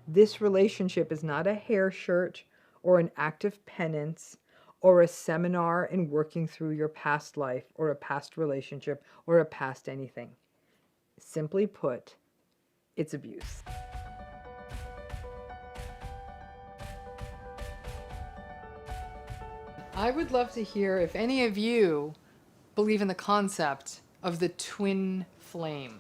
This relationship is not a hair shirt or an act of penance or a seminar in working through your past life or a past relationship or a past anything. Simply put, it's abuse. I would love to hear if any of you believe in the concept of the twin flame.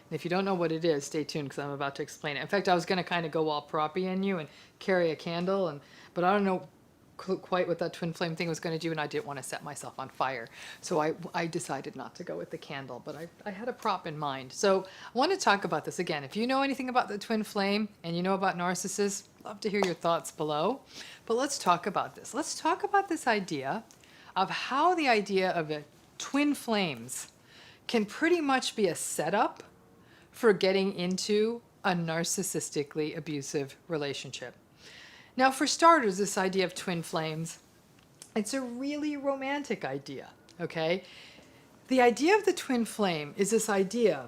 And if you don't know what it is, stay tuned because I'm about to explain it. In fact, I was going to kind of go all proppy in you and carry a candle, but I don't know quite what that twin flame thing was going to do, and I didn't want to set myself on fire. So I decided not to go with the candle, but I had a prop in mind. So I want to talk about this again. If you know anything about the twin flame and you know about narcissists, love to hear your thoughts below. But let's talk about this. Let's talk about this idea of how the idea of a twin flames can pretty much be a setup for getting into a narcissistically abusive relationship. Now, for starters, this idea of twin flames, it's a really romantic idea, okay? The idea of the twin flame is this idea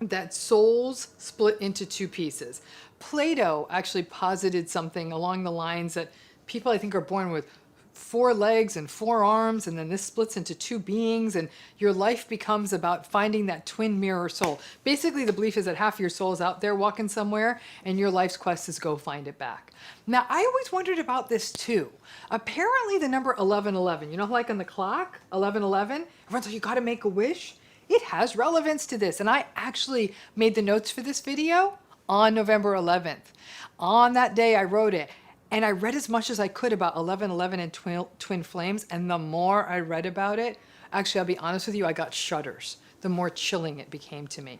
that souls split into two pieces. Plato actually posited something along the lines that people, I think, are born with 4 legs and 4 arms, and then this splits into 2 beings, and your life becomes about finding that twin mirror soul. Basically, the belief is that half of your soul is out there walking somewhere, and your life's quest is go find it back. Now, I always wondered about this too. Apparently, the number 1111, you know, like on the clock, 1111, everyone's like, you got to make a wish. It has relevance to this, and I actually made the notes for this video on November 11th. On that day, I wrote it. And I read as much as I could about 1111 and twin flames, and the more I read about it, actually, I'll be honest with you, I got shudders, the more chilling it became to me.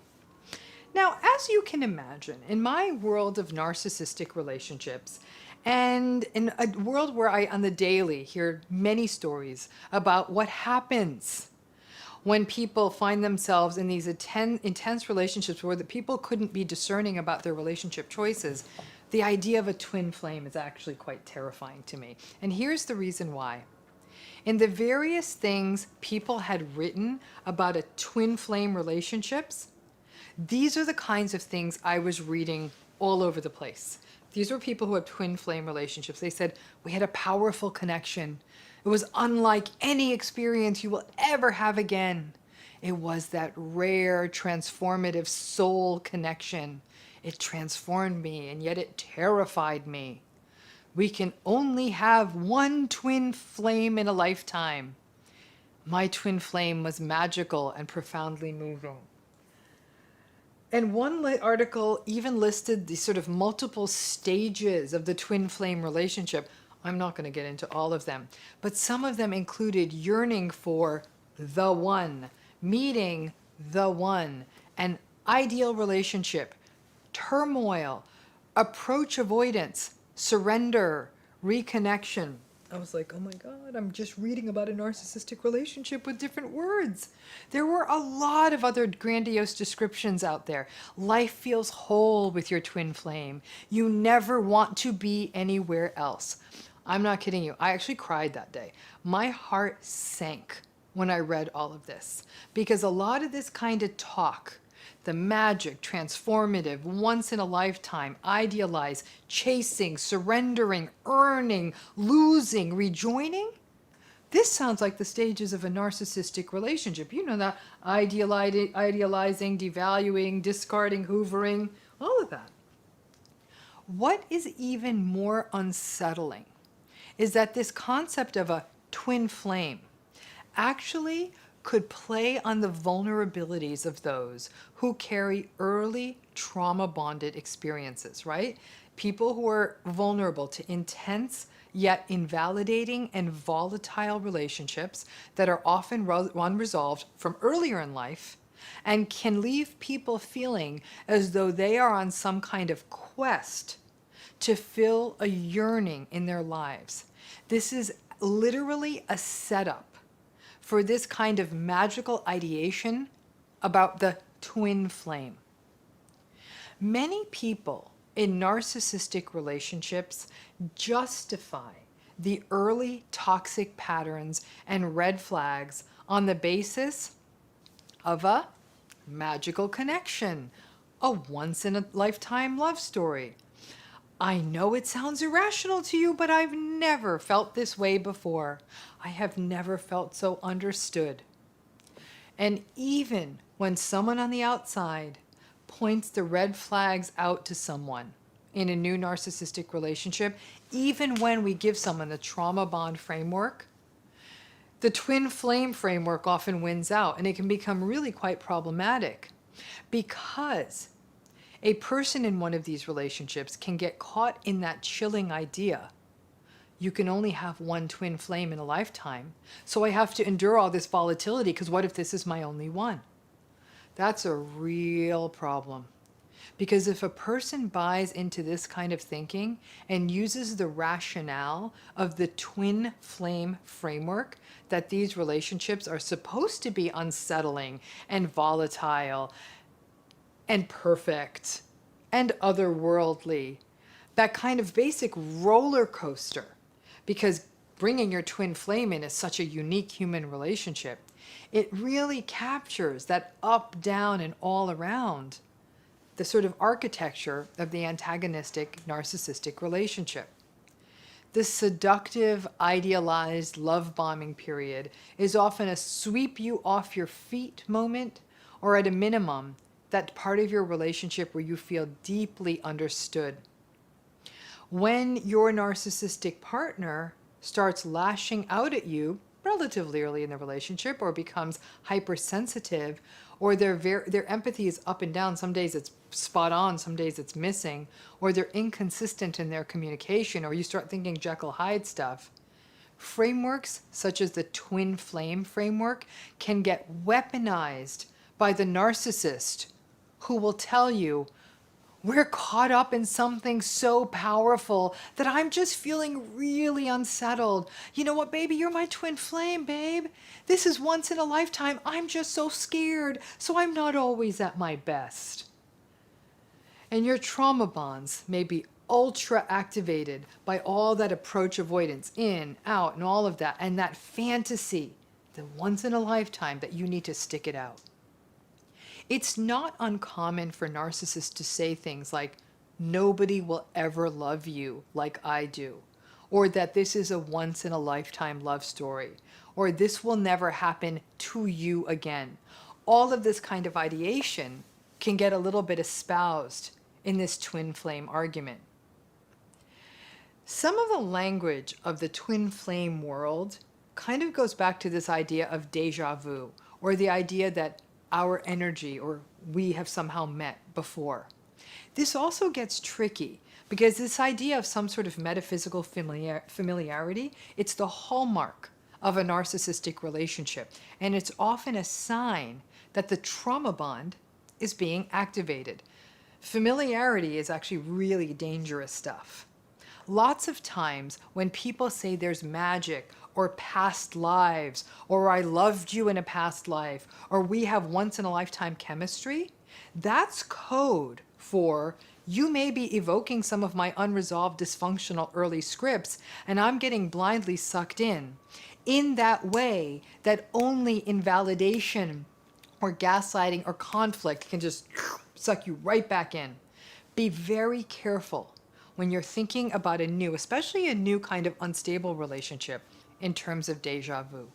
Now, as you can imagine, in my world of narcissistic relationships, and in a world where I, on the daily, hear many stories about what happens when people find themselves in these intense relationships where the people couldn't be discerning about their relationship choices, the idea of a twin flame is actually quite terrifying to me. And here's the reason why. In the various things people had written about a twin flame relationships, these are the kinds of things I was reading all over the place. These were people who had twin flame relationships. They said, we had a powerful connection. It was unlike any experience you will ever have again. It was that rare, transformative soul connection. It transformed me, and yet it terrified me. We can only have one twin flame in a lifetime. My twin flame was magical and profoundly moving. And one article even listed the sort of multiple stages of the twin flame relationship. I'm not going to get into all of them, but some of them included yearning for the one, meeting the one, an ideal relationship, turmoil, approach avoidance, surrender, reconnection. I was like, oh my God, I'm just reading about a narcissistic relationship with different words. There were a lot of other grandiose descriptions out there. Life feels whole with your twin flame. You never want to be anywhere else. I'm not kidding you. I actually cried that day. My heart sank when I read all of this, because a lot of this kind of talk, the magic, transformative, once in a lifetime, idealize, chasing, surrendering, earning, losing, rejoining. This sounds like the stages of a narcissistic relationship. You know that idealizing, devaluing, discarding, hoovering, all of that. What is even more unsettling is that this concept of a twin flame actually could play on the vulnerabilities of those who carry early trauma-bonded experiences, right? People who are vulnerable to intense yet invalidating and volatile relationships that are often unresolved from earlier in life and can leave people feeling as though they are on some kind of quest to fill a yearning in their lives. This is literally a setup for this kind of magical ideation about the twin flame. Many people in narcissistic relationships justify the early toxic patterns and red flags on the basis of a magical connection, a once-in-a-lifetime love story, I know it sounds irrational to you, but I've never felt this way before. I have never felt so understood. And even when someone on the outside points the red flags out to someone in a new narcissistic relationship, even when we give someone the trauma bond framework, the twin flame framework often wins out, and it can become really quite problematic because a person in one of these relationships can get caught in that chilling idea. You can only have one twin flame in a lifetime, so I have to endure all this volatility because what if this is my only one? That's a real problem. Because if a person buys into this kind of thinking and uses the rationale of the twin flame framework that these relationships are supposed to be unsettling and volatile and perfect and otherworldly, that kind of basic roller coaster, because bringing your twin flame in is such a unique human relationship, it really captures that up, down, and all around the sort of architecture of the antagonistic narcissistic relationship. The seductive, idealized love bombing period is often a sweep you off your feet moment, or at a minimum, that part of your relationship where you feel deeply understood. When your narcissistic partner starts lashing out at you relatively early in the relationship, or becomes hypersensitive, or their empathy is up and down, some days it's spot on, some days it's missing, or they're inconsistent in their communication, or you start thinking Jekyll Hyde stuff, frameworks such as the twin flame framework can get weaponized by the narcissist, who will tell you, we're caught up in something so powerful that I'm just feeling really unsettled. You know what, baby? You're my twin flame, babe. This is once in a lifetime. I'm just so scared, so I'm not always at my best. And your trauma bonds may be ultra activated by all that approach avoidance, in, out, and all of that, and that fantasy, the once in a lifetime that you need to stick it out. It's not uncommon for narcissists to say things like, nobody will ever love you like I do, or that this is a once in a lifetime love story, or this will never happen to you again. All of this kind of ideation can get a little bit espoused in this twin flame argument. Some of the language of the twin flame world kind of goes back to this idea of deja vu, or the idea that our energy, or we have somehow met before. This also gets tricky because this idea of some sort of metaphysical familiarity, it's the hallmark of a narcissistic relationship, and it's often a sign that the trauma bond is being activated. Familiarity is actually really dangerous stuff. Lots of times when people say there's magic, or past lives, or I loved you in a past life, or we have once in a lifetime chemistry, that's code for you may be evoking some of my unresolved dysfunctional early scripts, and I'm getting blindly sucked in that way that only invalidation or gaslighting or conflict can just suck you right back in. Be very careful when you're thinking about a new, especially a new kind of unstable relationship, in terms of deja vu.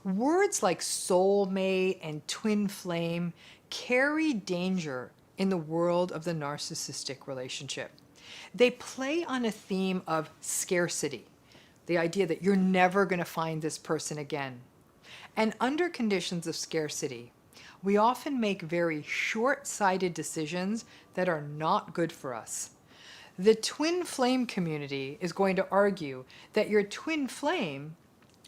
Words like soulmate and twin flame carry danger in the world of the narcissistic relationship. They play on a theme of scarcity, the idea that you're never going to find this person again. And under conditions of scarcity, we often make very short-sighted decisions that are not good for us. The twin flame community is going to argue that your twin flame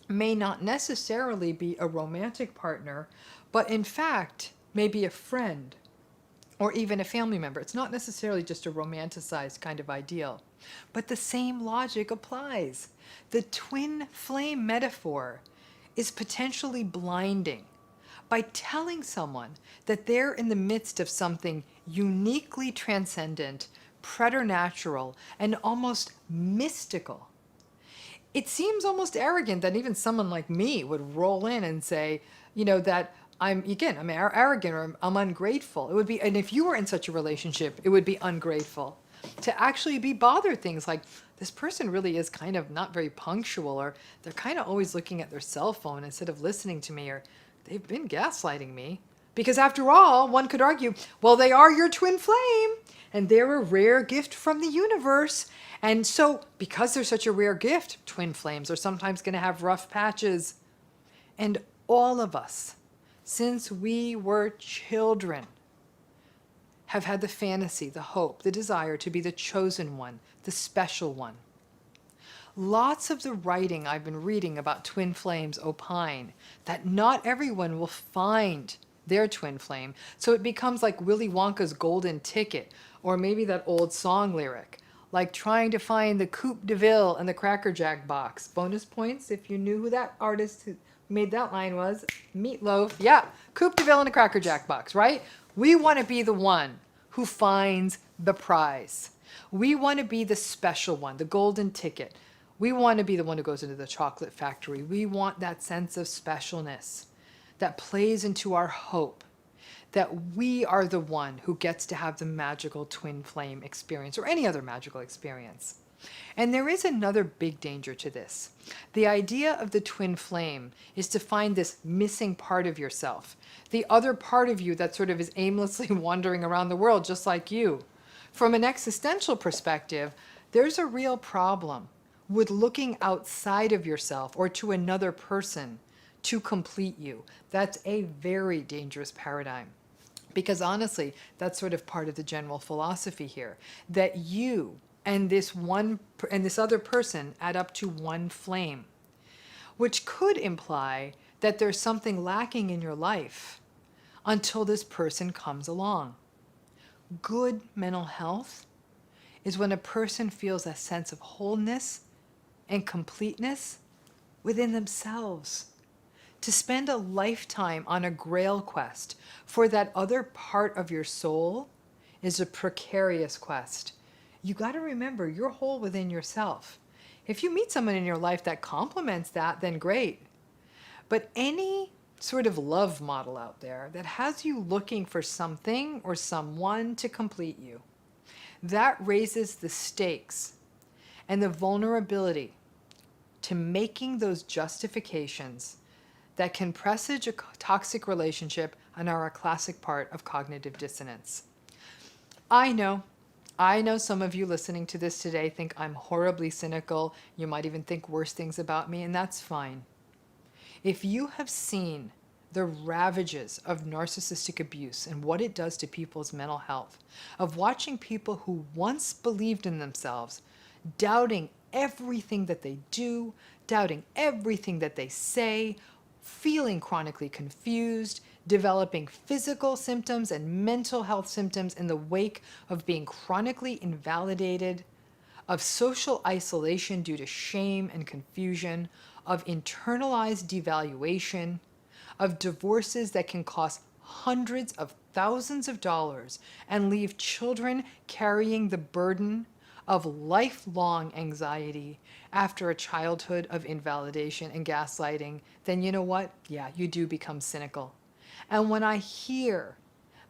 may not necessarily be a romantic partner, but in fact may be a friend or even a family member. It's not necessarily just a romanticized kind of ideal, but the same logic applies. The twin flame metaphor is potentially blinding. By telling someone that they're in the midst of something uniquely transcendent, preternatural, and almost mystical, it seems almost arrogant that even someone like me would roll in and say, you know, that I'm arrogant or I'm ungrateful. It would be, and if you were in such a relationship, it would be ungrateful. to actually be bothered. Things like, this person really is kind of not very punctual, or they're kind of always looking at their cell phone instead of listening to me, or they've been gaslighting me. Because after all, one could argue, well, they are your twin flame, and they're a rare gift from the universe. And so, because they're such a rare gift, twin flames are sometimes going to have rough patches. And all of us, since we were children, have had the fantasy, the hope, the desire to be the chosen one, the special one. Lots of the writing I've been reading about twin flames opine that not everyone will find their twin flame, so it becomes like Willy Wonka's golden ticket, or maybe that old song lyric, like trying to find the Coupe de Ville in the Cracker Jack box. Bonus points if you knew who that artist who made that line was. Meatloaf. Yeah, Coupe de Ville in the Cracker Jack box, right? We want to be the one who finds the prize. We want to be the special one, the golden ticket. We want to be the one who goes into the chocolate factory. We want that sense of specialness that plays into our hope that we are the one who gets to have the magical twin flame experience, or any other magical experience. And there is another big danger to this. The idea of the twin flame is to find this missing part of yourself, the other part of you that sort of is aimlessly wandering around the world just like you. From an existential perspective, there's a real problem with looking outside of yourself or to another person to complete you. That's a very dangerous paradigm. Because honestly, that's sort of part of the general philosophy here, that you and this other person add up to one flame, which could imply that there's something lacking in your life until this person comes along. Good mental health is when a person feels a sense of wholeness and completeness within themselves. To spend a lifetime on a grail quest for that other part of your soul is a precarious quest. You got to remember, you're whole within yourself. If you meet someone in your life that complements that, then great. But any sort of love model out there that has you looking for something or someone to complete you, that raises the stakes and the vulnerability to making those justifications that can presage a toxic relationship and are a classic part of cognitive dissonance. I know some of you listening to this today think I'm horribly cynical. You might even think worse things about me, and that's fine. If you have seen the ravages of narcissistic abuse and what it does to people's mental health, of watching people who once believed in themselves, doubting everything that they do, doubting everything that they say, feeling chronically confused, developing physical symptoms and mental health symptoms in the wake of being chronically invalidated, of social isolation due to shame and confusion, of internalized devaluation, of divorces that can cost hundreds of thousands of dollars and leave children carrying the burden of lifelong anxiety after a childhood of invalidation and gaslighting, then you know what? Yeah, you do become cynical. And when I hear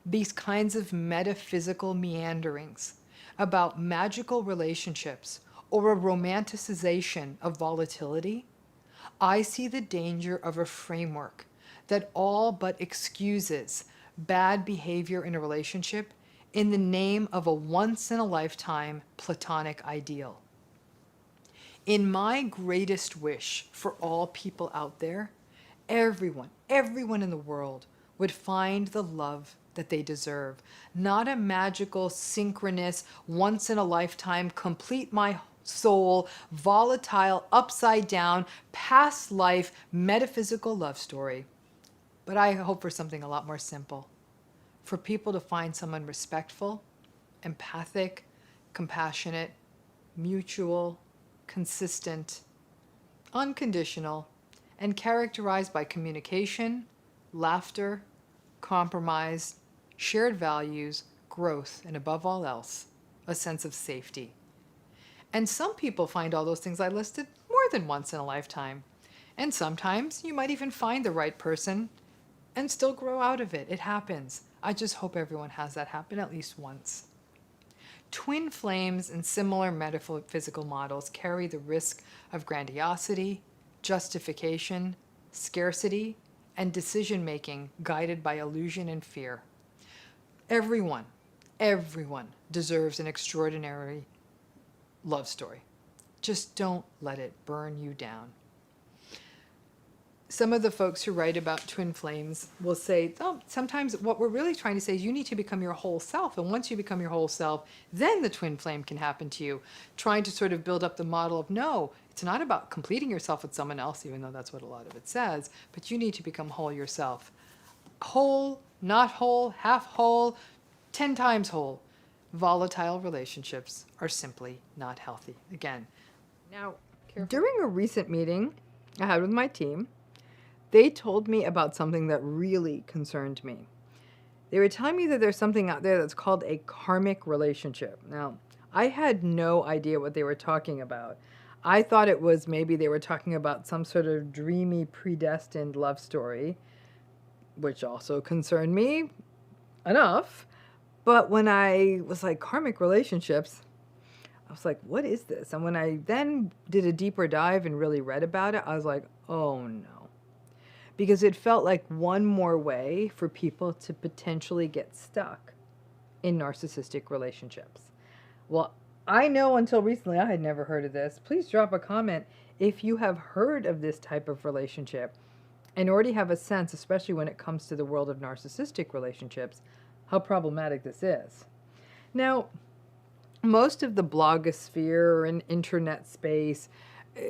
these kinds of metaphysical meanderings about magical relationships or a romanticization of volatility, I see the danger of a framework that all but excuses bad behavior in a relationship in the name of a once-in-a-lifetime platonic ideal. In my greatest wish for all people out there, everyone in the world would find the love that they deserve, not a magical, synchronous, once-in-a-lifetime, complete my soul, volatile, upside down, past life, metaphysical love story. But I hope for something a lot more simple. For people to find someone respectful, empathic, compassionate, mutual, consistent, unconditional, and characterized by communication, laughter, compromise, shared values, growth, and above all else, a sense of safety. And some people find all those things I listed more than once in a lifetime. And sometimes you might even find the right person and still grow out of it. It happens. I just hope everyone has that happen at least once. Twin flames and similar metaphysical models carry the risk of grandiosity, justification, scarcity, and decision-making guided by illusion and fear. Everyone deserves an extraordinary love story. Just don't let it burn you down. Some of the folks who write about twin flames will say, oh, sometimes what we're really trying to say is you need to become your whole self. And once you become your whole self, then the twin flame can happen to you. Trying to sort of build up the model of, no, it's not about completing yourself with someone else, even though that's what a lot of it says, but you need to become whole yourself. Whole, not whole, half whole, 10 times whole. Volatile relationships are simply not healthy. Again, now, during a recent meeting I had with my team, they told me about something that really concerned me. They were telling me that there's something out there that's called a karmic relationship. Now, I had no idea what they were talking about. I thought it was maybe they were talking about some sort of dreamy, predestined love story, which also concerned me enough. But when I was like, karmic relationships, I was like, what is this? And when I then did a deeper dive and really read about it, I was like, oh no. Because it felt like one more way for people to potentially get stuck in narcissistic relationships. Well, I know until recently I had never heard of this. Please drop a comment if you have heard of this type of relationship and already have a sense, especially when it comes to the world of narcissistic relationships, how problematic this is. Now, most of the blogosphere and internet space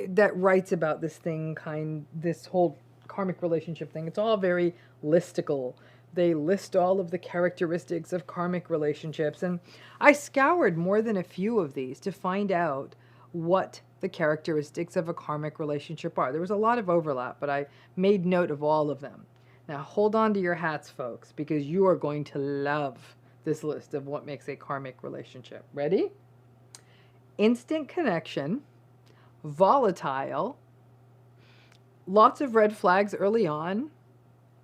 that writes about this whole karmic relationship thing, it's all very listicle. They list all of the characteristics of karmic relationships, and I scoured more than a few of these to find out what the characteristics of a karmic relationship are. There was a lot of overlap, but I made note of all of them. Now hold on to your hats, folks, because you are going to love this list of what makes a karmic relationship. Ready? Instant connection, volatile, lots of red flags early on,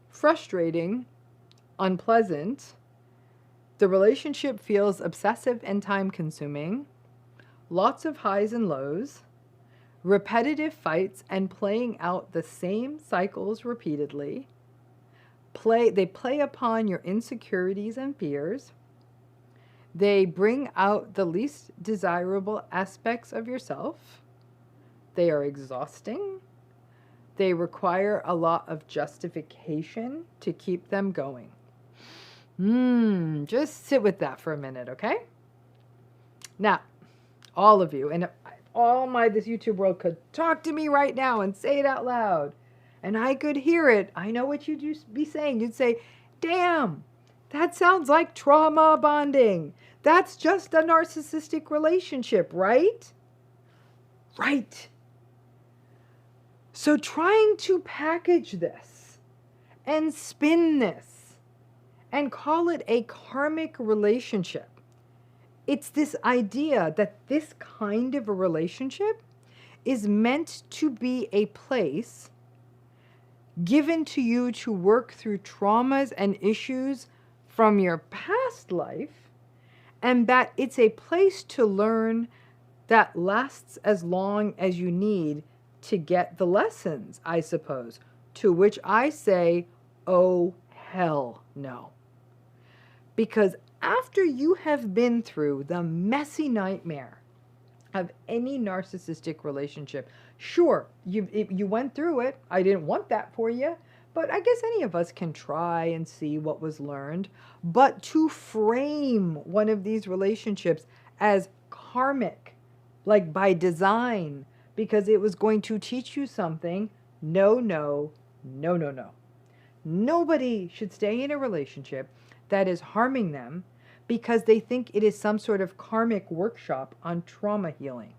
frustrating, unpleasant, the relationship feels obsessive and time-consuming, lots of highs and lows, repetitive fights and playing out the same cycles repeatedly, they play upon your insecurities and fears, they bring out the least desirable aspects of yourself, they are exhausting, they require a lot of justification to keep them going. Just sit with that for a minute, okay? Now, all of you, and this YouTube world could talk to me right now and say it out loud, and I could hear it. I know what you'd be saying. You'd say, damn, that sounds like trauma bonding. That's just a narcissistic relationship, right? Right. So trying to package this and spin this and call it a karmic relationship, it's this idea that this kind of a relationship is meant to be a place given to you to work through traumas and issues from your past life, and that it's a place to learn that lasts as long as you need to get the lessons, I suppose. To which I say, oh, hell no. Because after you have been through the messy nightmare of any narcissistic relationship, sure, you went through it. I didn't want that for you. But I guess any of us can try and see what was learned. But to frame one of these relationships as karmic, like by design, because it was going to teach you something. No, no, no, no, no. Nobody should stay in a relationship that is harming them because they think it is some sort of karmic workshop on trauma healing.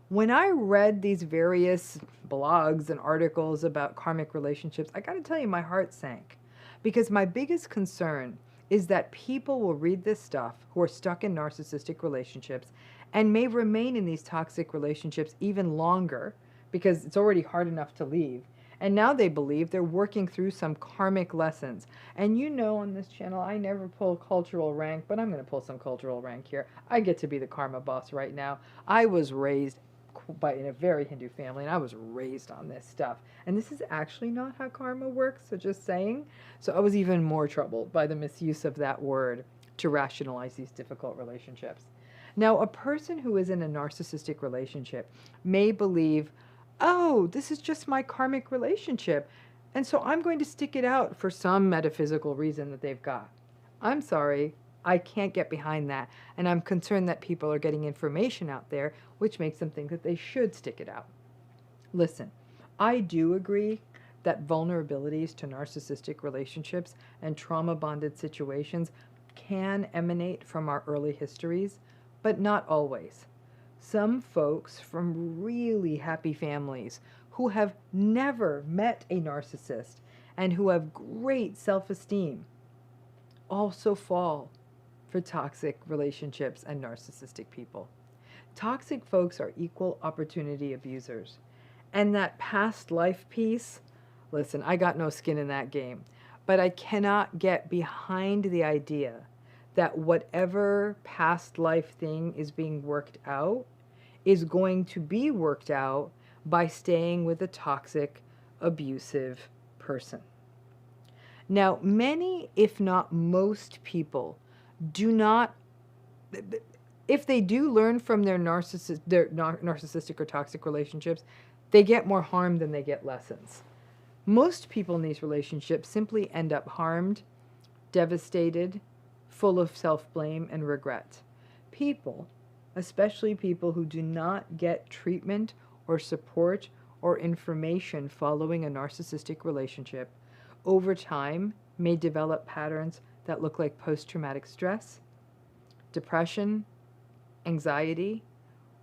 When I read these various blogs and articles about karmic relationships, I gotta tell you, my heart sank. Because my biggest concern is that people will read this stuff who are stuck in narcissistic relationships and may remain in these toxic relationships even longer because it's already hard enough to leave. And now they believe they're working through some karmic lessons. And you know, on this channel, I never pull cultural rank, but I'm going to pull some cultural rank here. I get to be the karma boss right now. I was raised in a very Hindu family, and I was raised on this stuff. And this is actually not how karma works, so just saying. So I was even more troubled by the misuse of that word to rationalize these difficult relationships. Now, a person who is in a narcissistic relationship may believe, oh, this is just my karmic relationship, and so I'm going to stick it out for some metaphysical reason that they've got. I'm sorry, I can't get behind that, and I'm concerned that people are getting information out there which makes them think that they should stick it out. Listen, I do agree that vulnerabilities to narcissistic relationships and trauma-bonded situations can emanate from our early histories, but not always. Some folks from really happy families who have never met a narcissist and who have great self-esteem also fall for toxic relationships and narcissistic people. Toxic folks are equal opportunity abusers. And that past life piece, listen, I got no skin in that game, but I cannot get behind the idea that whatever past life thing is being worked out is going to be worked out by staying with a toxic, abusive person. Now, many, if not most people, do not, if they do learn from their narcissistic or toxic relationships, they get more harm than they get lessons. Most people in these relationships simply end up harmed, devastated, full of self-blame and regret. People, especially people who do not get treatment or support or information following a narcissistic relationship, over time may develop patterns that look like post-traumatic stress, depression, anxiety,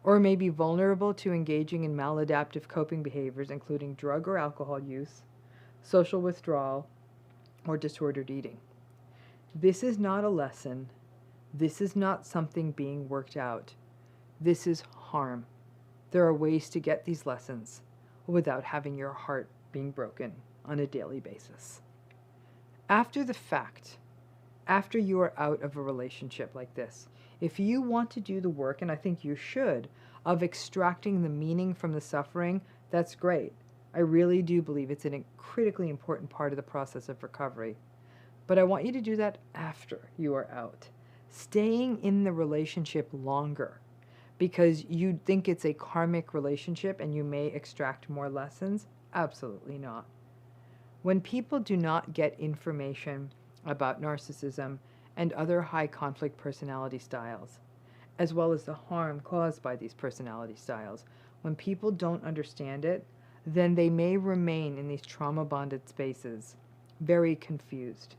or may be vulnerable to engaging in maladaptive coping behaviors, including drug or alcohol use, social withdrawal, or disordered eating. This is not a lesson. This is not something being worked out. This is harm. There are ways to get these lessons without having your heart being broken on a daily basis. After the fact, after you are out of a relationship like this, if you want to do the work, and I think you should, of extracting the meaning from the suffering, that's great. I really do believe it's a critically important part of the process of recovery. But I want you to do that after you are out. Staying in the relationship longer because you think it's a karmic relationship and you may extract more lessons, absolutely not. When people do not get information about narcissism and other high conflict personality styles, as well as the harm caused by these personality styles, when people don't understand it, then they may remain in these trauma-bonded spaces, very confused.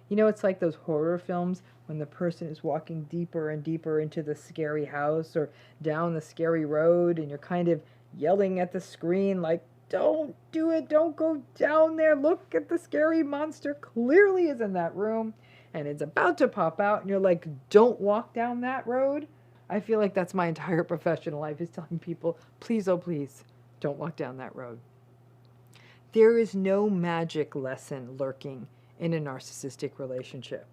You know, it's like those horror films when the person is walking deeper and deeper into the scary house or down the scary road, and you're kind of yelling at the screen like, don't do it, don't go down there, look at the scary monster, clearly is in that room, and it's about to pop out, and you're like, don't walk down that road. I feel like that's my entire professional life, is telling people, please, oh please, don't walk down that road. There is no magic lesson lurking in a narcissistic relationship.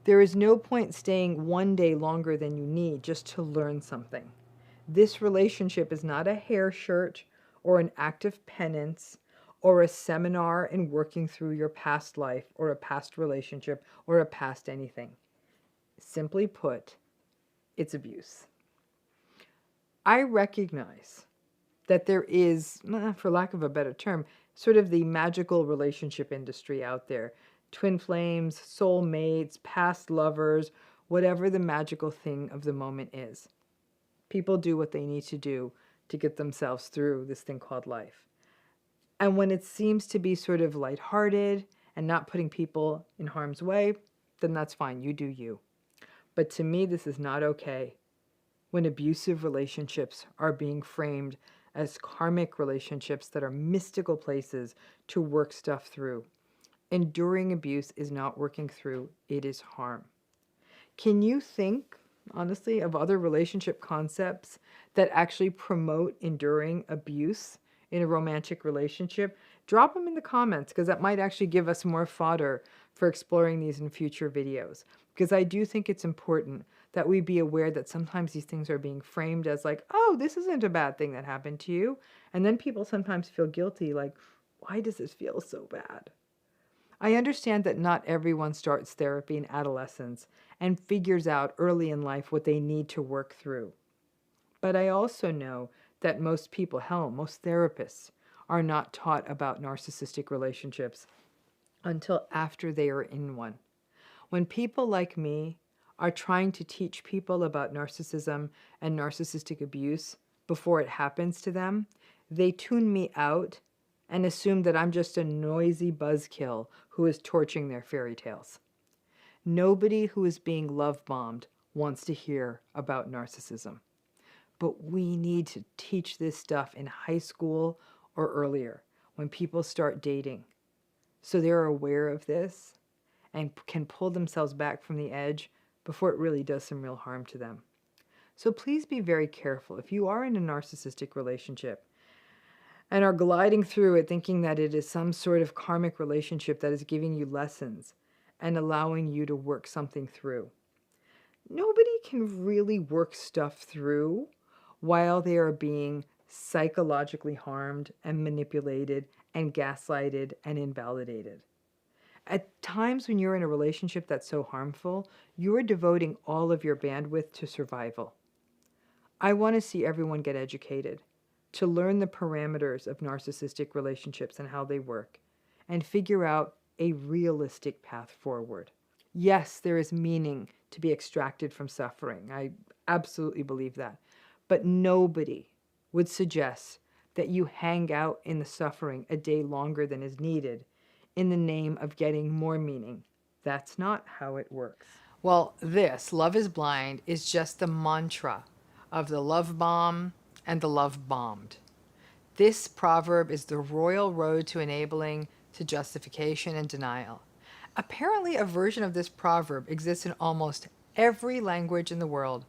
There is no point staying one day longer than you need just to learn something. This relationship is not a hair shirt or an act of penance or a seminar in working through your past life or a past relationship or a past anything. Simply put, it's abuse. I recognize that there is, for lack of a better term, sort of the magical relationship industry out there. Twin flames, soul mates, past lovers, whatever the magical thing of the moment is. People do what they need to do to get themselves through this thing called life. And when it seems to be sort of lighthearted and not putting people in harm's way, then that's fine, you do you. But to me, this is not okay when abusive relationships are being framed as karmic relationships that are mystical places to work stuff through. Enduring abuse is not working through, it is harm. Can you think, honestly, of other relationship concepts that actually promote enduring abuse in a romantic relationship, drop them in the comments, because that might actually give us more fodder for exploring these in future videos. Because I do think it's important that we be aware that sometimes these things are being framed as like, oh, this isn't a bad thing that happened to you. And then people sometimes feel guilty, like, why does this feel so bad? I understand that not everyone starts therapy in adolescence and figures out early in life what they need to work through. But I also know that most people, hell, most therapists, are not taught about narcissistic relationships until after they are in one. When people like me are trying to teach people about narcissism and narcissistic abuse before it happens to them, they tune me out and assume that I'm just a noisy buzzkill who is torching their fairy tales. Nobody who is being love-bombed wants to hear about narcissism. But we need to teach this stuff in high school or earlier, when people start dating, so they're aware of this and can pull themselves back from the edge before it really does some real harm to them. So please be very careful. If you are in a narcissistic relationship and are gliding through it thinking that it is some sort of karmic relationship that is giving you lessons and allowing you to work something through, nobody can really work stuff through while they are being psychologically harmed and manipulated and gaslighted and invalidated. At times when you're in a relationship that's so harmful, you're devoting all of your bandwidth to survival. I want to see everyone get educated, to learn the parameters of narcissistic relationships and how they work, and figure out a realistic path forward. Yes, there is meaning to be extracted from suffering. I absolutely believe that. But nobody would suggest that you hang out in the suffering a day longer than is needed in the name of getting more meaning. That's not how it works. Well, this, love is blind, is just the mantra of the love bomb and the love bombed. This proverb is the royal road to enabling, to justification and denial. Apparently, a version of this proverb exists in almost every language in the world,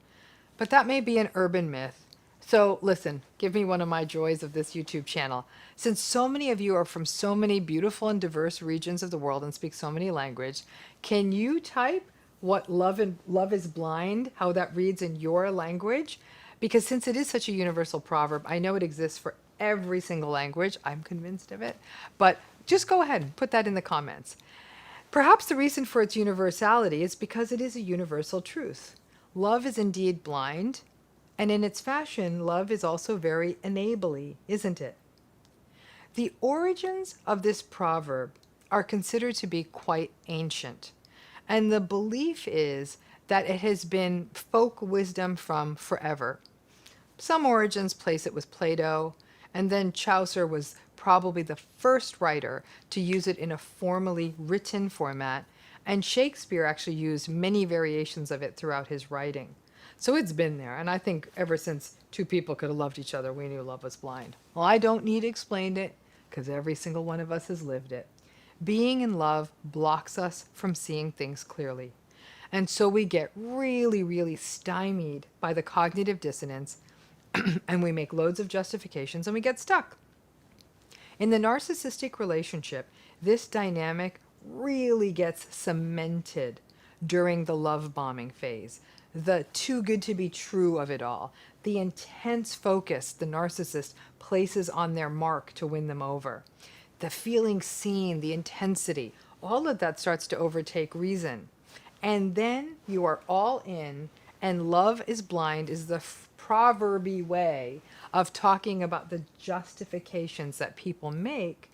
but that may be an urban myth. So listen, give me one of my joys of this YouTube channel. Since so many of you are from so many beautiful and diverse regions of the world and speak so many languages, can you type what love is blind, how that reads in your language? Because since it is such a universal proverb, I know it exists for every single language. I'm convinced of it. But just go ahead and put that in the comments. Perhaps the reason for its universality is because it is a universal truth. Love is indeed blind, and in its fashion, love is also very enabling, isn't it? The origins of this proverb are considered to be quite ancient, and the belief is that it has been folk wisdom from forever. Some origins place it with Plato, and then Chaucer was probably the first writer to use it in a formally written format, and Shakespeare actually used many variations of it throughout his writing. So it's been there, and I think ever since two people could have loved each other, we knew love was blind. Well, I don't need to explain it, because every single one of us has lived it. Being in love blocks us from seeing things clearly. And so we get really, really stymied by the cognitive dissonance, and we make loads of justifications, and we get stuck. In the narcissistic relationship, this dynamic really gets cemented during the love bombing phase, the too good to be true of it all, the intense focus the narcissist places on their mark to win them over, the feeling seen, the intensity, all of that starts to overtake reason. And then you are all in, and love is blind is the proverby way of talking about the justifications that people make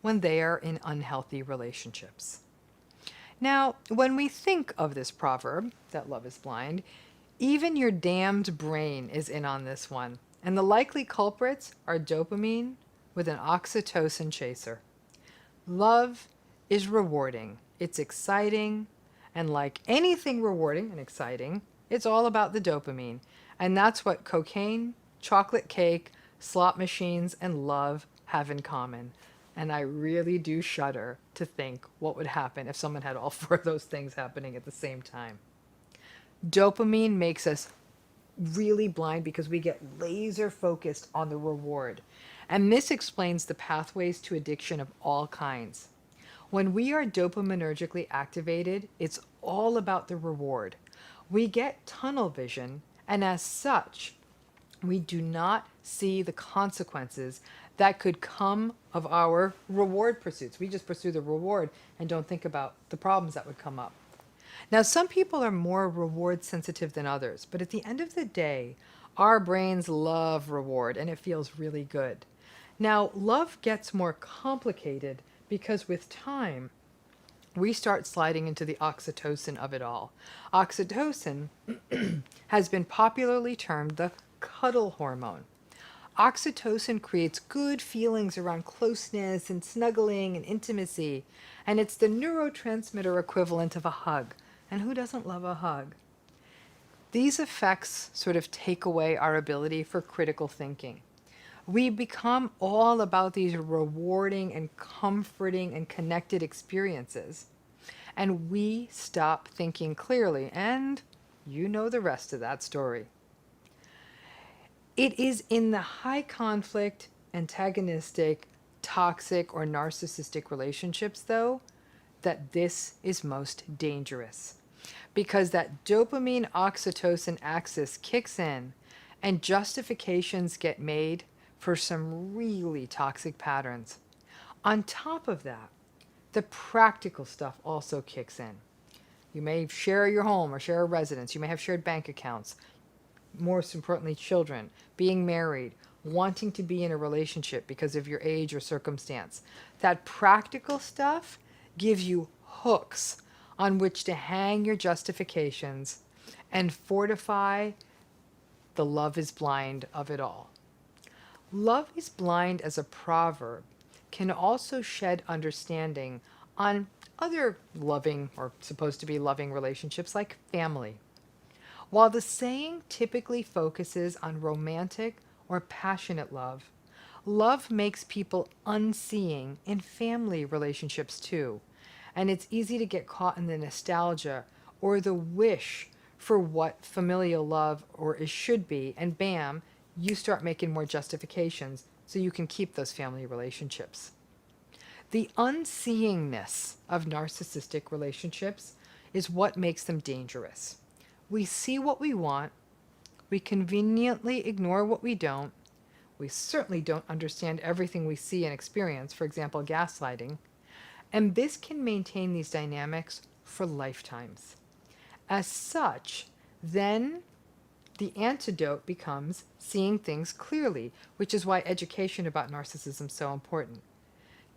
when they are in unhealthy relationships. Now, when we think of this proverb, that love is blind, even your damned brain is in on this one. And the likely culprits are dopamine with an oxytocin chaser. Love is rewarding. It's exciting. And like anything rewarding and exciting, it's all about the dopamine. And that's what cocaine, chocolate cake, slot machines, and love have in common. And I really do shudder to think what would happen if someone had all four of those things happening at the same time. Dopamine makes us really blind because we get laser focused on the reward. And this explains the pathways to addiction of all kinds. When we are dopaminergically activated, it's all about the reward. We get tunnel vision, and as such, we do not see the consequences that could come of our reward pursuits. We just pursue the reward and don't think about the problems that would come up. Now, some people are more reward sensitive than others, but at the end of the day, our brains love reward and it feels really good. Now, love gets more complicated because with time, we start sliding into the oxytocin of it all. Oxytocin has been popularly termed the cuddle hormone. Oxytocin creates good feelings around closeness and snuggling and intimacy, and it's the neurotransmitter equivalent of a hug. And who doesn't love a hug? These effects sort of take away our ability for critical thinking. We become all about these rewarding and comforting and connected experiences, and we stop thinking clearly, and you know the rest of that story. It is in the high conflict, antagonistic, toxic, or narcissistic relationships, though, that this is most dangerous. Because that dopamine oxytocin axis kicks in and justifications get made for some really toxic patterns. On top of that, the practical stuff also kicks in. You may share your home or share a residence. You may have shared bank accounts. Most importantly, children, being married, wanting to be in a relationship because of your age or circumstance. That practical stuff gives you hooks on which to hang your justifications and fortify the love is blind of it all. Love is blind as a proverb can also shed understanding on other loving or supposed to be loving relationships like family. While the saying typically focuses on romantic or passionate love, love makes people unseeing in family relationships too. And it's easy to get caught in the nostalgia or the wish for what familial love or it should be, and bam, you start making more justifications so you can keep those family relationships. The unseeingness of narcissistic relationships is what makes them dangerous. We see what we want, we conveniently ignore what we don't, we certainly don't understand everything we see and experience, for example, gaslighting, and this can maintain these dynamics for lifetimes. As such, then the antidote becomes seeing things clearly, which is why education about narcissism is so important.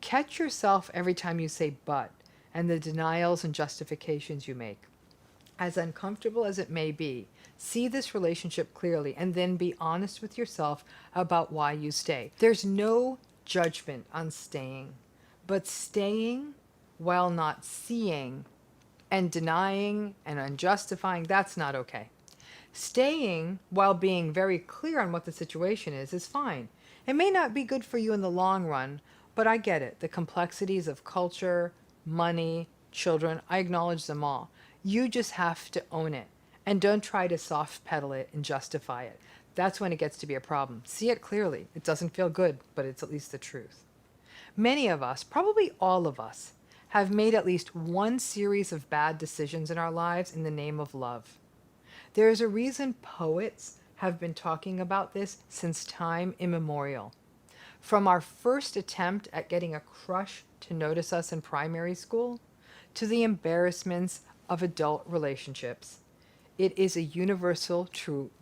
Catch yourself every time you say but and the denials and justifications you make. As uncomfortable as it may be, see this relationship clearly and then be honest with yourself about why you stay. There's no judgment on staying, but staying while not seeing and denying and unjustifying, that's not okay. Staying while being very clear on what the situation is fine. It may not be good for you in the long run, but I get it. The complexities of culture, money, children, I acknowledge them all. You just have to own it and don't try to soft pedal it and justify it. That's when it gets to be a problem. See it clearly. It doesn't feel good, but it's at least the truth. Many of us, probably all of us, have made at least one series of bad decisions in our lives in the name of love. There is a reason poets have been talking about this since time immemorial. From our first attempt at getting a crush to notice us in primary school, to the embarrassments of adult relationships, it is a universal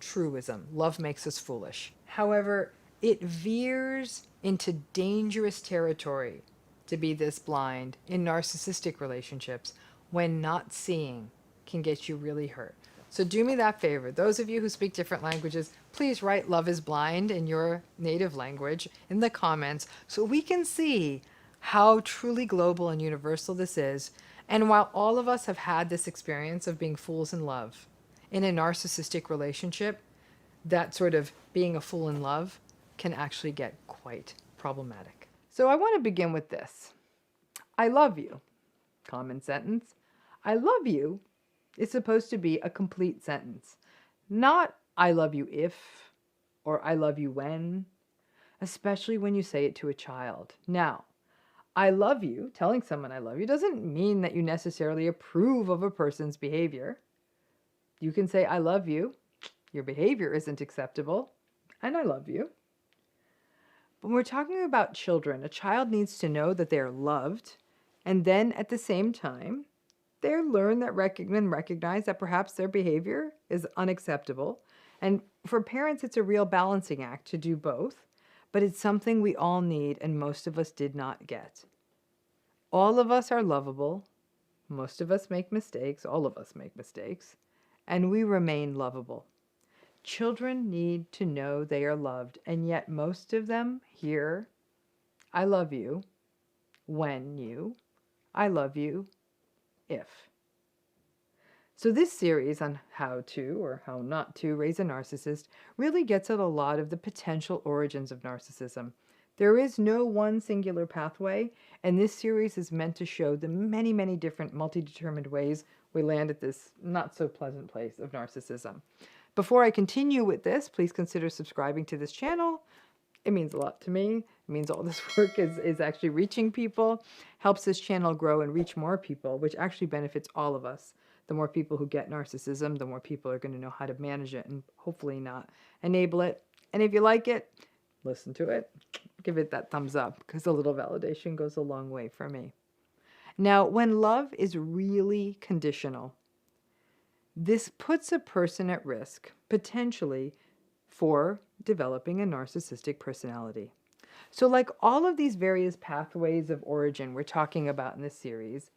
truism. Love makes us foolish. However, it veers into dangerous territory to be this blind in narcissistic relationships when not seeing can get you really hurt. So do me that favor. Those of you who speak different languages, please write love is blind in your native language in the comments so we can see how truly global and universal this is. And while all of us have had this experience of being fools in love, in a narcissistic relationship, that sort of being a fool in love can actually get quite problematic. So I want to begin with this. I love you. Common sentence. I love you is supposed to be a complete sentence, not I love you if, or I love you when, especially when you say it to a child. Now, I love you, telling someone I love you, doesn't mean that you necessarily approve of a person's behavior. You can say, I love you, your behavior isn't acceptable, and I love you. But when we're talking about children, a child needs to know that they're loved, and then at the same time, they learn that and recognize that perhaps their behavior is unacceptable. And for parents, it's a real balancing act to do both, but it's something we all need and most of us did not get. All of us are lovable. Most of us make mistakes. All of us make mistakes. And we remain lovable. Children need to know they are loved, and yet most of them hear, I love you, when you, I love you, if. So this series on how to or how not to raise a narcissist really gets at a lot of the potential origins of narcissism. There is no one singular pathway, and this series is meant to show the many, many different multi-determined ways we land at this not so pleasant place of narcissism. Before I continue with this, please consider subscribing to this channel. It means a lot to me. It means all this work is actually reaching people, helps this channel grow and reach more people, which actually benefits all of us. The more people who get narcissism, the more people are going to know how to manage it and hopefully not enable it. And if you like it, listen to it. Give it that thumbs up, because a little validation goes a long way for me. Now, when love is really conditional, this puts a person at risk, potentially, for developing a narcissistic personality. So like all of these various pathways of origin we're talking about in this series,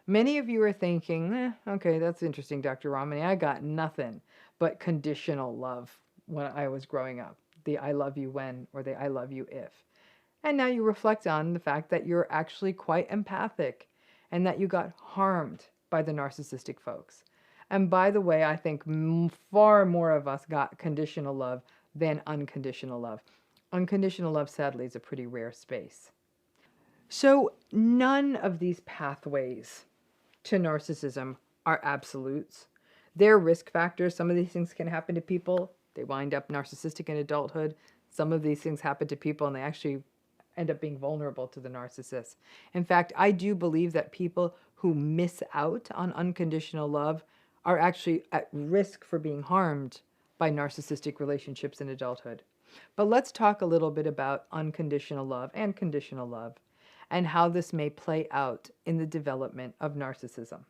many of you are thinking, okay, that's interesting, Dr. Ramani. I got nothing but conditional love when I was growing up. The I love you when, or the I love you if. And now you reflect on the fact that you're actually quite empathic and that you got harmed by the narcissistic folks. And by the way, I think far more of us got conditional love than unconditional love. Unconditional love, sadly, is a pretty rare space. So none of these pathways to narcissism are absolutes. They're risk factors. Some of these things can happen to people. They wind up narcissistic in adulthood. Some of these things happen to people and they actually end up being vulnerable to the narcissist. In fact, I do believe that people who miss out on unconditional love are actually at risk for being harmed by narcissistic relationships in adulthood. But let's talk a little bit about unconditional love and conditional love and how this may play out in the development of narcissism.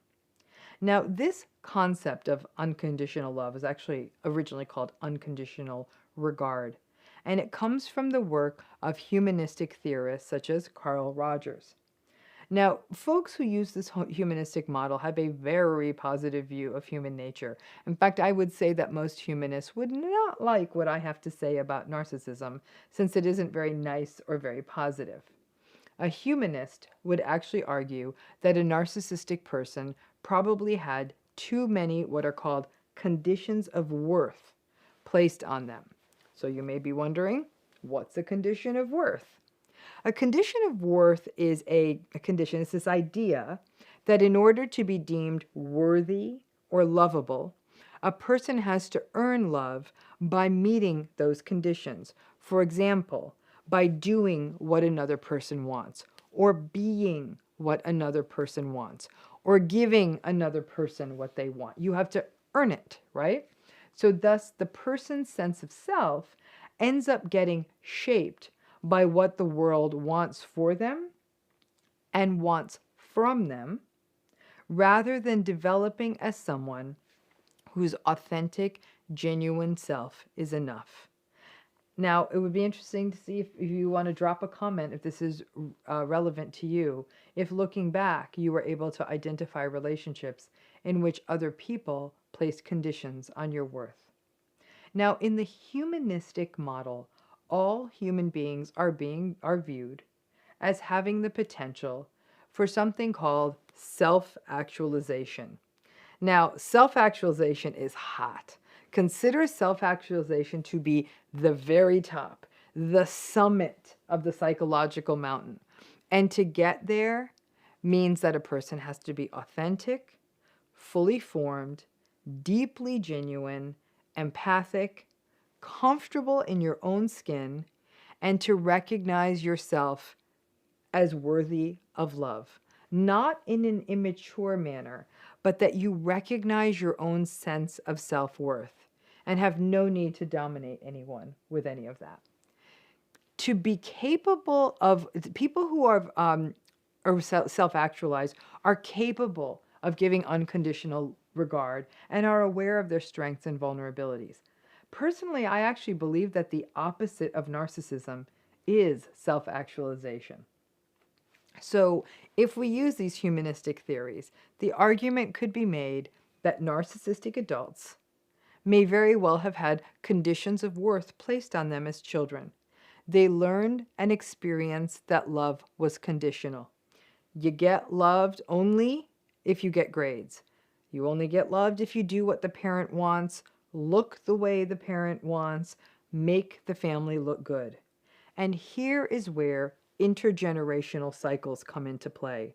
Now, this concept of unconditional love is actually originally called unconditional regard, and it comes from the work of humanistic theorists such as Carl Rogers. Now, folks who use this humanistic model have a very positive view of human nature. In fact, I would say that most humanists would not like what I have to say about narcissism, since it isn't very nice or very positive. A humanist would actually argue that a narcissistic person probably had too many what are called conditions of worth placed on them. So you may be wondering, what's a condition of worth? A condition of worth is a condition, it's this idea that in order to be deemed worthy or lovable, a person has to earn love by meeting those conditions. For example, by doing what another person wants, or being what another person wants, or giving another person what they want. You have to earn it, right? So thus, the person's sense of self ends up getting shaped by what the world wants for them and wants from them, rather than developing as someone whose authentic, genuine self is enough. Now, it would be interesting to see if you want to drop a comment, if this is relevant to you, if looking back, you were able to identify relationships in which other people placed conditions on your worth. Now, in the humanistic model, all human beings are viewed as having the potential for something called self-actualization. Now, self-actualization is hot. Consider self-actualization to be the very top, the summit of the psychological mountain. And to get there means that a person has to be authentic, fully formed, deeply genuine, empathic, comfortable in your own skin, and to recognize yourself as worthy of love. Not in an immature manner, but that you recognize your own sense of self-worth and have no need to dominate anyone with any of that. To be capable of, people who are or self-actualized are capable of giving unconditional regard and are aware of their strengths and vulnerabilities. Personally, I actually believe that the opposite of narcissism is self-actualization. So, if we use these humanistic theories, the argument could be made that narcissistic adults may very well have had conditions of worth placed on them as children. They learned and experienced that love was conditional. You get loved only if you get grades. You only get loved if you do what the parent wants, look the way the parent wants, make the family look good. And here is where intergenerational cycles come into play.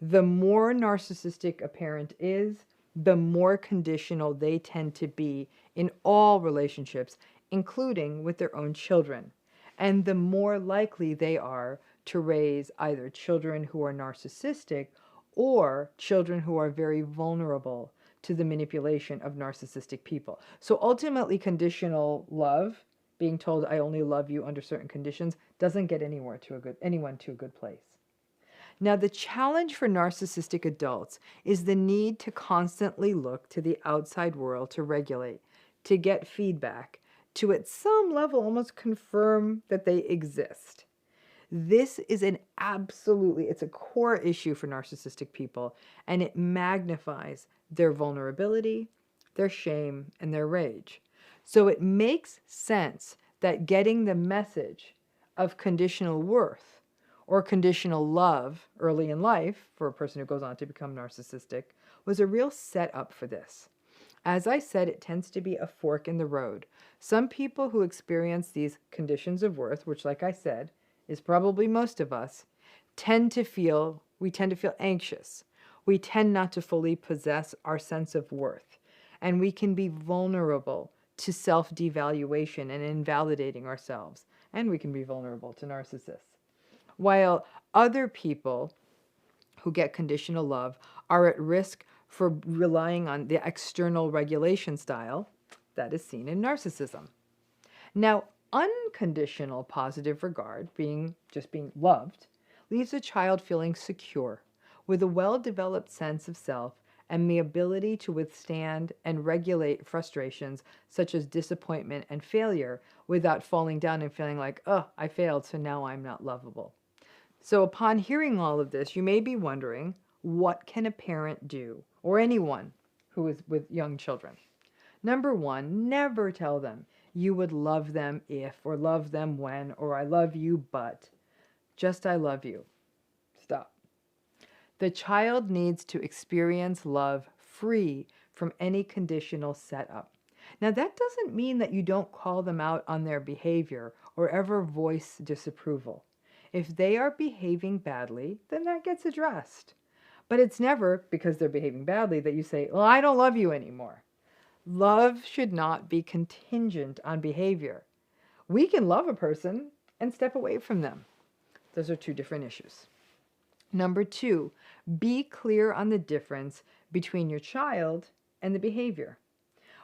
The more narcissistic a parent is, the more conditional they tend to be in all relationships, including with their own children. And the more likely they are to raise either children who are narcissistic or children who are very vulnerable to the manipulation of narcissistic people. So ultimately, conditional love, being told I only love you under certain conditions, doesn't get anyone to a good place. Now, the challenge for narcissistic adults is the need to constantly look to the outside world to regulate, to get feedback, to at some level almost confirm that they exist. This is it's a core issue for narcissistic people, and it magnifies their vulnerability, their shame, and their rage. So it makes sense that getting the message of conditional worth or conditional love early in life for a person who goes on to become narcissistic was a real setup for this. As I said, it tends to be a fork in the road. Some people who experience these conditions of worth, which, like I said, is probably most of us, tend to feel anxious. We tend not to fully possess our sense of worth, and we can be vulnerable to self-devaluation and invalidating ourselves, and we can be vulnerable to narcissists. While other people who get conditional love are at risk for relying on the external regulation style that is seen in narcissism. Now, unconditional positive regard, just being loved, leaves a child feeling secure, with a well-developed sense of self and the ability to withstand and regulate frustrations such as disappointment and failure without falling down and feeling like, oh, I failed, so now I'm not lovable. So upon hearing all of this, you may be wondering, what can a parent do, or anyone who is with young children? Number one, never tell them you would love them if, or love them when, or I love you but. Just I love you. Stop. The child needs to experience love free from any conditional setup. Now, that doesn't mean that you don't call them out on their behavior or ever voice disapproval. If they are behaving badly, then that gets addressed. But it's never because they're behaving badly that you say, well, I don't love you anymore. Love should not be contingent on behavior. We can love a person and step away from them. Those are two different issues. Number two, be clear on the difference between your child and the behavior.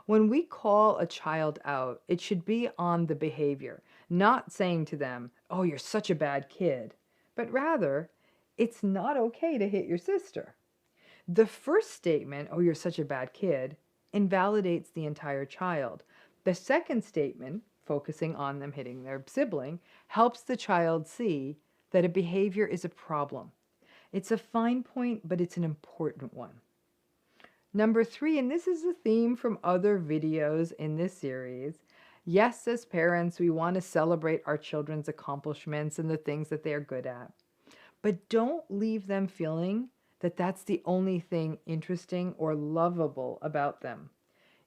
When we call a child out, it should be on the behavior, not saying to them, oh, you're such a bad kid, but rather, it's not okay to hit your sister. The first statement, oh, you're such a bad kid, invalidates the entire child. The second statement, focusing on them hitting their sibling, helps the child see that a behavior is a problem. It's a fine point, but it's an important one. Number three, and this is a theme from other videos in this series, yes, as parents, we want to celebrate our children's accomplishments and the things that they are good at. But don't leave them feeling that that's the only thing interesting or lovable about them.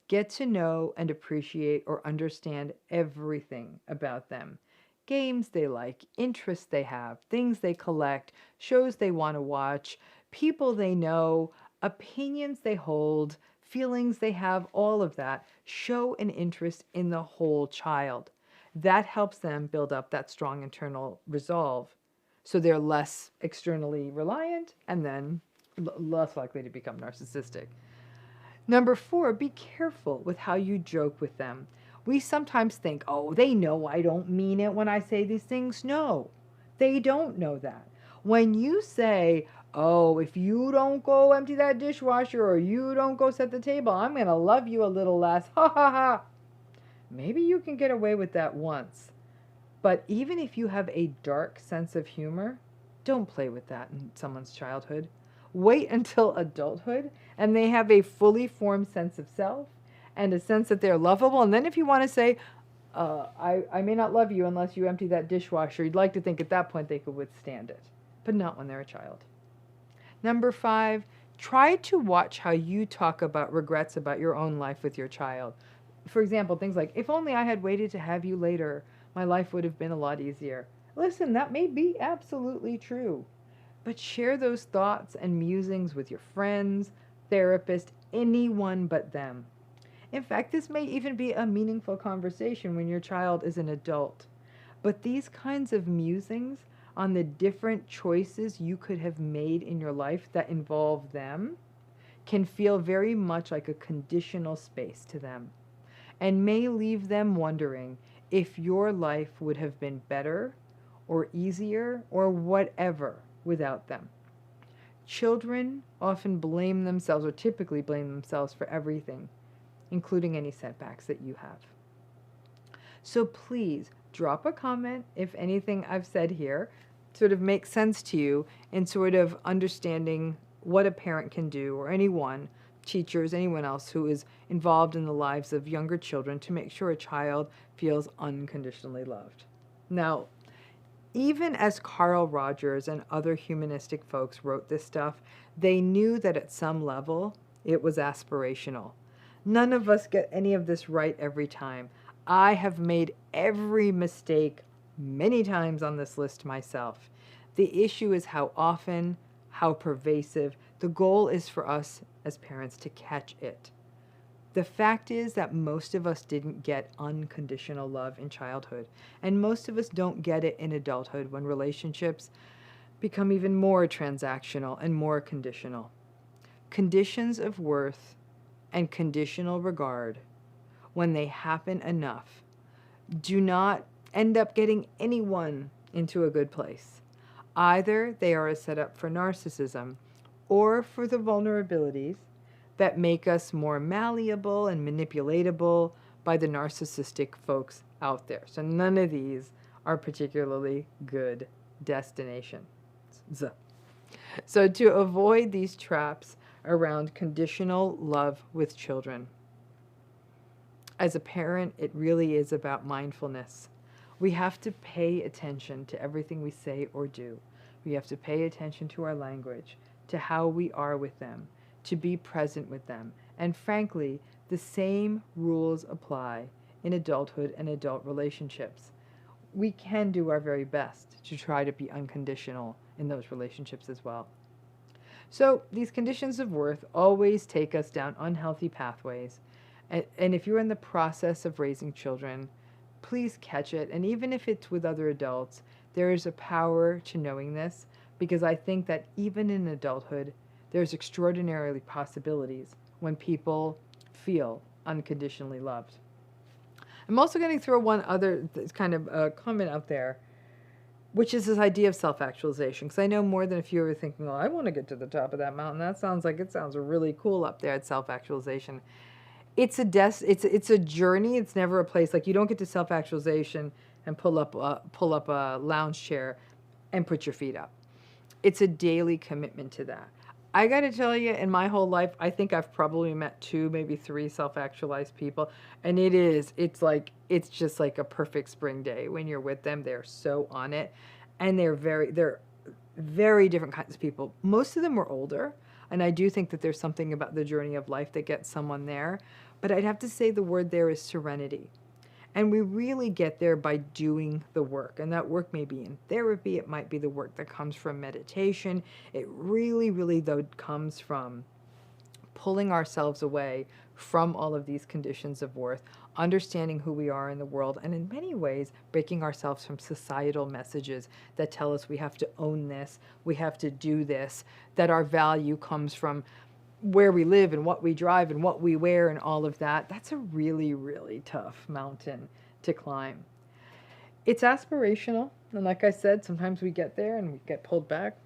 Get to know and appreciate or understand everything about them. Games they like, interests they have, things they collect, shows they want to watch, people they know, opinions they hold, feelings they have, all of that, show an interest in the whole child. That helps them build up that strong internal resolve, so they're less externally reliant and then less likely to become narcissistic. Number 4, be careful with how you joke with them. We sometimes think, oh, they know I don't mean it when I say these things. No, they don't know that. When you say, oh, if you don't go empty that dishwasher or you don't go set the table, I'm going to love you a little less. Ha ha ha. Maybe you can get away with that once. But even if you have a dark sense of humor, don't play with that in someone's childhood. Wait until adulthood and they have a fully formed sense of self and a sense that they're lovable. And then if you want to say, I may not love you unless you empty that dishwasher, you'd like to think at that point they could withstand it, but not when they're a child. Number 5, try to watch how you talk about regrets about your own life with your child. For example, things like, if only I had waited to have you later, my life would have been a lot easier. Listen, that may be absolutely true, but share those thoughts and musings with your friends, therapist, anyone but them. In fact, this may even be a meaningful conversation when your child is an adult. But these kinds of musings on the different choices you could have made in your life that involve them can feel very much like a conditional space to them, and may leave them wondering if your life would have been better or easier or whatever without them. Children often blame themselves, or typically blame themselves, for everything, including any setbacks that you have. So please drop a comment if anything I've said here sort of makes sense to you in sort of understanding what a parent can do, or anyone, teachers, anyone else who is involved in the lives of younger children, to make sure a child feels unconditionally loved. Now, even as Carl Rogers and other humanistic folks wrote this stuff, they knew that at some level it was aspirational. None of us get any of this right every time. I have made every mistake many times on this list myself. The issue is how often, how pervasive. The goal is for us as parents to catch it. The fact is that most of us didn't get unconditional love in childhood, and most of us don't get it in adulthood when relationships become even more transactional and more conditional. Conditions of worth and conditional regard, when they happen enough, do not end up getting anyone into a good place. Either they are a setup for narcissism or for the vulnerabilities that make us more malleable and manipulatable by the narcissistic folks out there. So none of these are particularly good destinations. So to avoid these traps around conditional love with children, as a parent, it really is about mindfulness. We have to pay attention to everything we say or do. We have to pay attention to our language, to how we are with them, to be present with them. And frankly, the same rules apply in adulthood and adult relationships. We can do our very best to try to be unconditional in those relationships as well. So these conditions of worth always take us down unhealthy pathways. And if you're in the process of raising children, please catch it. And even if it's with other adults, there is a power to knowing this, because I think that even in adulthood, there's extraordinarily possibilities when people feel unconditionally loved. I'm also going to throw one other kind of comment out there, which is this idea of self-actualization. Because I know more than a few are thinking, oh, I want to get to the top of that mountain. That sounds like it sounds really cool up there at self-actualization. It's a journey. It's never a place. Like, you don't get to self-actualization and pull up a lounge chair and put your feet up. It's a daily commitment to that. I got to tell you, in my whole life, I think I've probably met 2, maybe 3 self-actualized people, and it's just like a perfect spring day when you're with them. They're so on it, and they're very different kinds of people. Most of them were older, and I do think that there's something about the journey of life that gets someone there. But I'd have to say the word there is serenity. And we really get there by doing the work. And that work may be in therapy. It might be the work that comes from meditation. It really, really, though, comes from pulling ourselves away from all of these conditions of worth, understanding who we are in the world, and in many ways, breaking ourselves from societal messages that tell us we have to own this, we have to do this, that our value comes from where we live and what we drive and what we wear and all of that. That's a really, really tough mountain to climb. It's aspirational. And like I said, sometimes we get there and we get pulled back.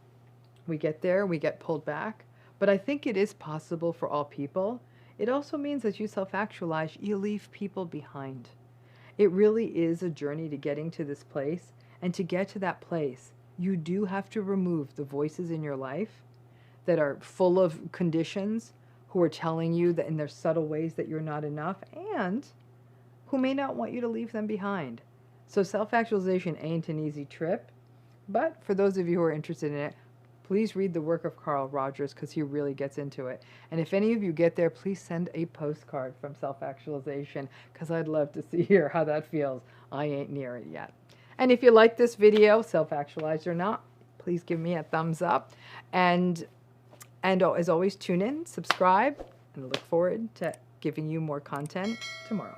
We get there, we get pulled back. But I think it is possible for all people. It also means as you self-actualize, you leave people behind. It really is a journey to getting to this place. And to get to that place, you do have to remove the voices in your life that are full of conditions, who are telling you that in their subtle ways that you're not enough, and who may not want you to leave them behind. So self-actualization ain't an easy trip, but for those of you who are interested in it, please read the work of Carl Rogers, because he really gets into it. And if any of you get there, please send a postcard from self-actualization, because I'd love to hear how that feels. I ain't near it yet. And if you like this video, self-actualized or not, please give me a thumbs up. And as always, tune in, subscribe, and look forward to giving you more content tomorrow.